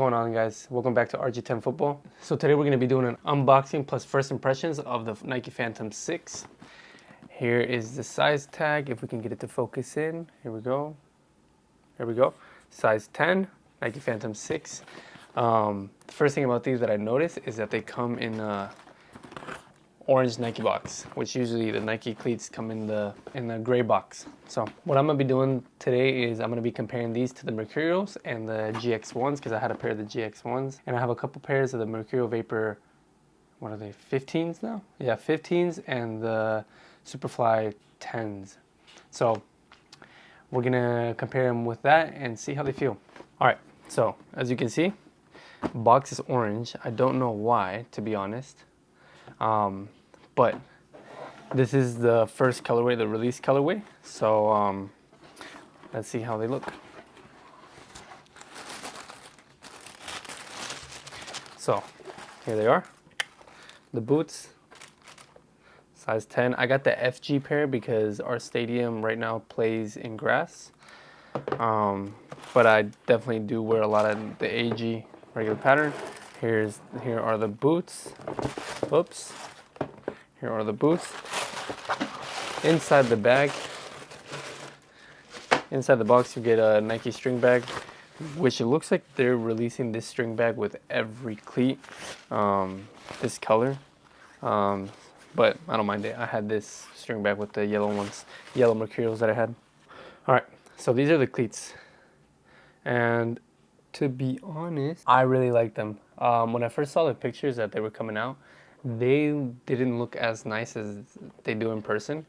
What's going on, guys? Welcome back to RG10 Football. So today we're going to be doing an unboxing plus first impressions of the Nike Phantom 6. Here is the size tag, if we can get it to focus in. Here we go. There we go. Size 10, Nike Phantom 6. The first thing about these that I noticed is that they come in orange Nike box, which usually the Nike cleats come in the gray box. So what I'm gonna be doing today is I'm gonna be comparing these to the Mercurials and the GX1s, because I had a pair of the GX1s, and I have a couple pairs of the Mercurial Vapor. What are they? 15s now? Yeah, 15s and the Superfly 10s. So we're gonna compare them with that and see how they feel. All right. So as you can see, box is orange. I don't know why, to be honest. But this is the first colorway, the release colorway. So let's see how they look. So here they are, the boots, size 10. I got the FG pair because our stadium right now plays in grass. But I definitely do wear a lot of the AG regular pattern. Here are the boots. Whoops. Here are the boots. Inside the bag, inside the box, you get a Nike string bag, which it looks like they're releasing this string bag with every cleat, this color. But I don't mind it. I had this string bag with the yellow ones, yellow Mercurials that I had. All right, so these are the cleats. And to be honest, I really like them. When I first saw the pictures that they were coming out, they didn't look as nice as they do in person.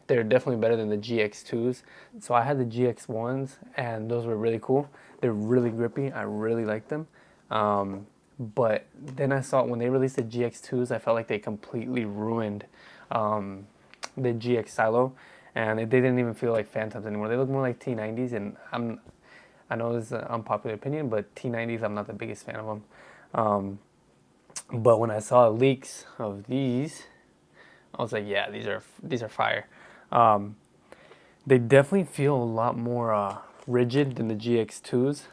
They're definitely better than the GX2s. So I had the GX1s, and those were really cool. They're really grippy. I really like them. But then I saw when they released the GX2s, I felt like they completely ruined the GX Silo, and they didn't even feel like Phantoms anymore. They look more like T90s, and I know this is an unpopular opinion, but T90s, I'm not the biggest fan of them. But when I saw leaks of these, I was like, yeah, these are fire. They definitely feel a lot more rigid than the GX2s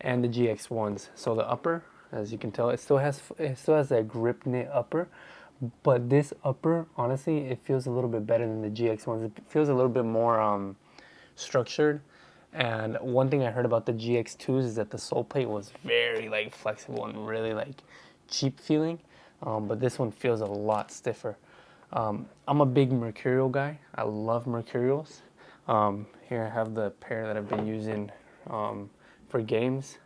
and the GX1s. So the upper, as you can tell, it still has that grip knit upper, but this upper, honestly, it feels a little bit better than the GX1s. It feels a little bit more structured. And one thing I heard about the GX2s is that the sole plate was very like flexible and really like cheap feeling, but this one feels a lot stiffer. I'm a big Mercurial guy. I love Mercurials. Here I have the pair that I've been using for games.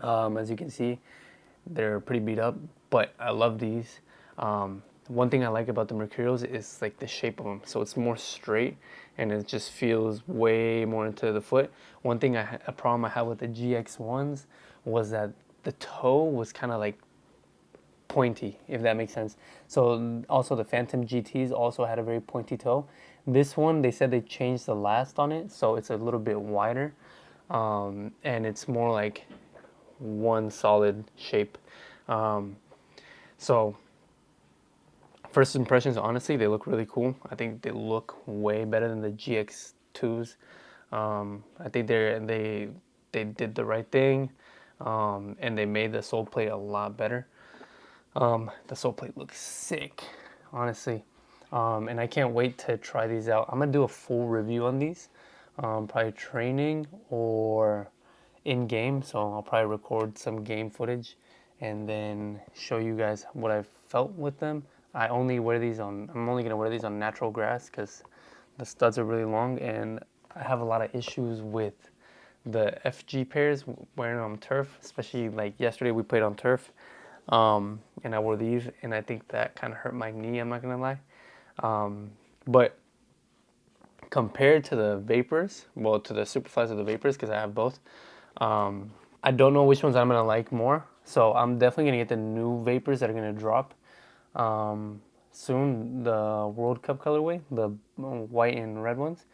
As you can see, they're pretty beat up, but I love these. One thing I like about the Mercurials is like the shape of them. So it's more straight and it just feels way more into the foot. One thing a problem I had with the GX1s was that the toe was kind of like pointy, if that makes sense. So also the Phantom GTs also had a very pointy toe. This one, they said they changed the last on it, so it's a little bit wider, and it's more like one solid shape. So first impressions, honestly, they look really cool. I think they look way better than the GX2s. I think they did the right thing, and they made the sole plate a lot better. The sole plate looks sick, honestly, and I can't wait to try these out. I'm gonna do a full review on these, probably training or in game. So I'll probably record some game footage and then show you guys what I felt with them. I'm only gonna wear these on natural grass because the studs are really long, and I have a lot of issues with the FG pairs wearing on turf, especially like yesterday we played on turf, and I wore these, and I think that kind of hurt my knee. I'm not gonna lie, but compared to the Vapors, well, to the Superflies of the Vapors, because I have both, I don't know which ones I'm gonna like more. So I'm definitely gonna get the new Vapors that are gonna drop soon, the World Cup colorway, the white and red ones.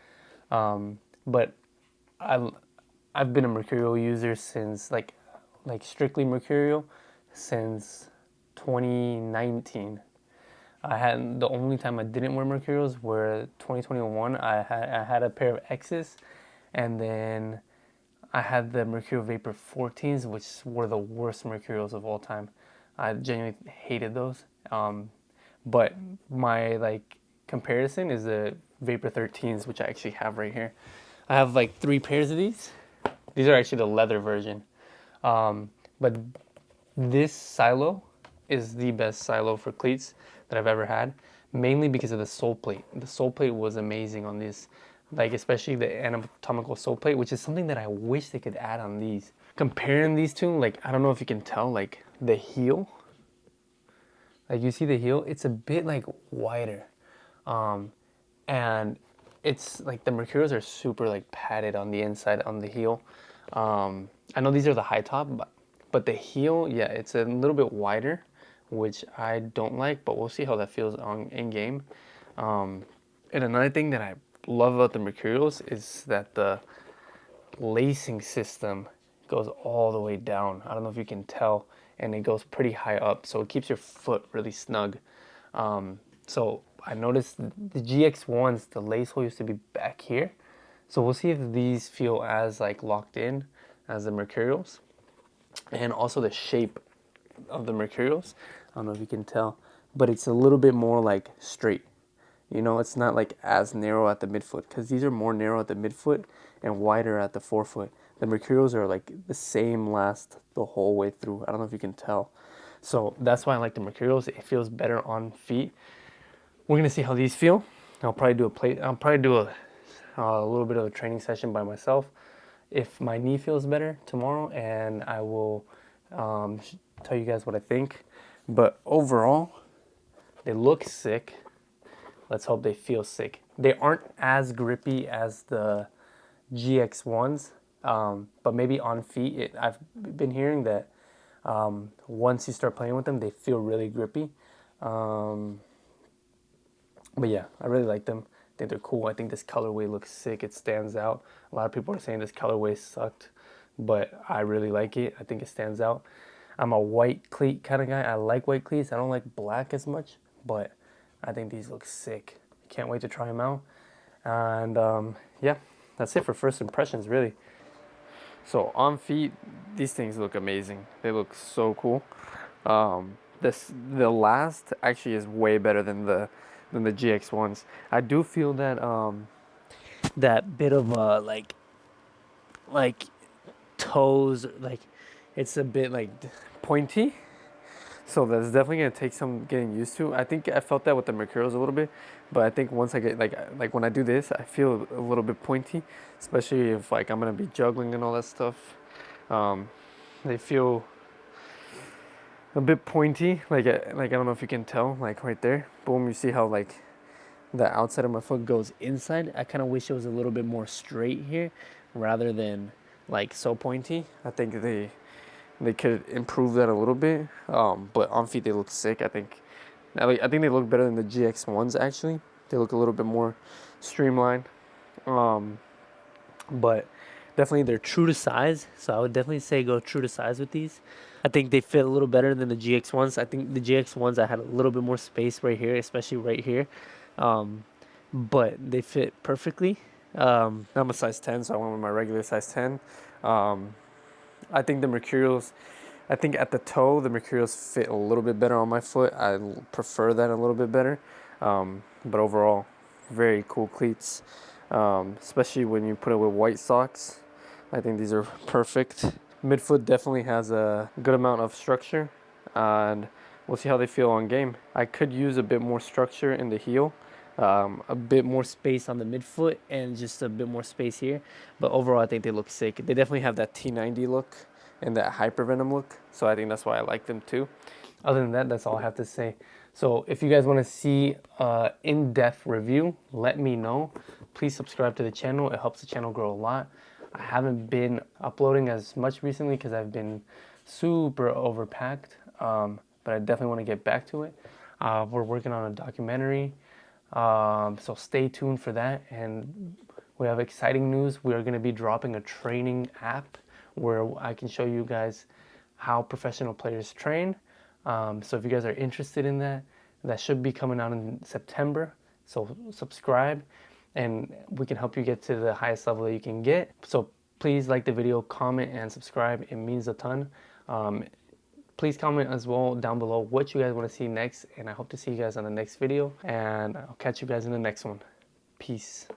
But I've been a Mercurial user since like strictly Mercurial since 2019. The only time I didn't wear Mercurials were 2021. I had a pair of X's, and then I had the Mercurial Vapor 14s, which were the worst Mercurials of all time. I genuinely hated those. But my like comparison is the Vapor 13s, which I actually have right here. I have like 3 pairs of these. These are actually the leather version. But this silo is the best silo for cleats that I've ever had, mainly because of the sole plate. The sole plate was amazing on these, like especially the anatomical sole plate, which is something that I wish they could add on these. Comparing these two, like I don't know if you can tell, like the heel, like you see the heel, it's a bit like wider, and it's like the Mercurials are super like padded on the inside on the heel. I know these are the high top, but the heel, yeah, it's a little bit wider, which I don't like, but we'll see how that feels on in game. And another thing that I love about the Mercurials is that the lacing system goes all the way down. I don't know if you can tell, and it goes pretty high up, so it keeps your foot really snug. So I noticed the GX1s, the lace hole used to be back here. So we'll see if these feel as like locked in as the Mercurials. And also the shape of the Mercurials, I don't know if you can tell, but it's a little bit more like straight. You know, it's not like as narrow at the midfoot, because these are more narrow at the midfoot and wider at the forefoot. The Mercurials are like the same last the whole way through. I don't know if you can tell. So that's why I like the Mercurials. It feels better on feet. We're gonna see how these feel. I'll probably do a little bit of a training session by myself if my knee feels better tomorrow, and I will tell you guys what I think. But overall, they look sick. Let's hope they feel sick. They aren't as grippy as the GX1s, but maybe on feet, I've been hearing that once you start playing with them, they feel really grippy. But yeah, I really like them. I think they're cool. I think this colorway looks sick. It stands out. A lot of people are saying this colorway sucked, but I really like it. I think it stands out. I'm a white cleat kind of guy. I like white cleats. I don't like black as much, but I think these look sick. Can't wait to try them out. And yeah, that's it for first impressions, really. So on feet, these things look amazing. They look so cool. The last actually is way better than the GX ones. I do feel that that bit of like toes, like it's a bit like pointy. So that's definitely gonna take some getting used to. I think I felt that with the Mercurials a little bit, but I think once I get like when I do this, I feel a little bit pointy, especially if like I'm gonna be juggling and all that stuff. They feel a bit pointy, like I don't know if you can tell, like right there, boom. You see how like the outside of my foot goes inside. I kind of wish it was a little bit more straight here, rather than like so pointy. I think they could improve that a little bit. But on feet they look sick. I think they look better than the GX ones actually. They look a little bit more streamlined. But definitely they're true to size. So I would definitely say go true to size with these. I think they fit a little better than the GX ones. I think the GX ones I had a little bit more space right here, especially right here. But they fit perfectly. I'm a size 10, so I went with my regular size 10. I think the Mercurials, I think at the toe, the Mercurials fit a little bit better on my foot. I prefer that a little bit better. But overall, very cool cleats, especially when you put it with white socks. I think these are perfect. Midfoot definitely has a good amount of structure, and we'll see how they feel on game. I could use a bit more structure in the heel, a bit more space on the midfoot, and just a bit more space here. But overall, I think they look sick. They definitely have that T90 look and that Hypervenom look, so I think that's why I like them too. Other than that, that's all I have to say. So if you guys want to see in-depth review, let me know. Please subscribe to the channel. It helps the channel grow a lot. I haven't been uploading as much recently because I've been super overpacked, but I definitely want to get back to it. We're working on a documentary, so stay tuned for that. And we have exciting news. We are going to be dropping a training app where I can show you guys how professional players train. So if you guys are interested in that, that should be coming out in September. So subscribe, and we can help you get to the highest level that you can get. So Please like the video, comment, and subscribe. It means a ton. Please comment as well down below what you guys want to see next, and I hope to see you guys on the next video, and I'll catch you guys in the next one. Peace.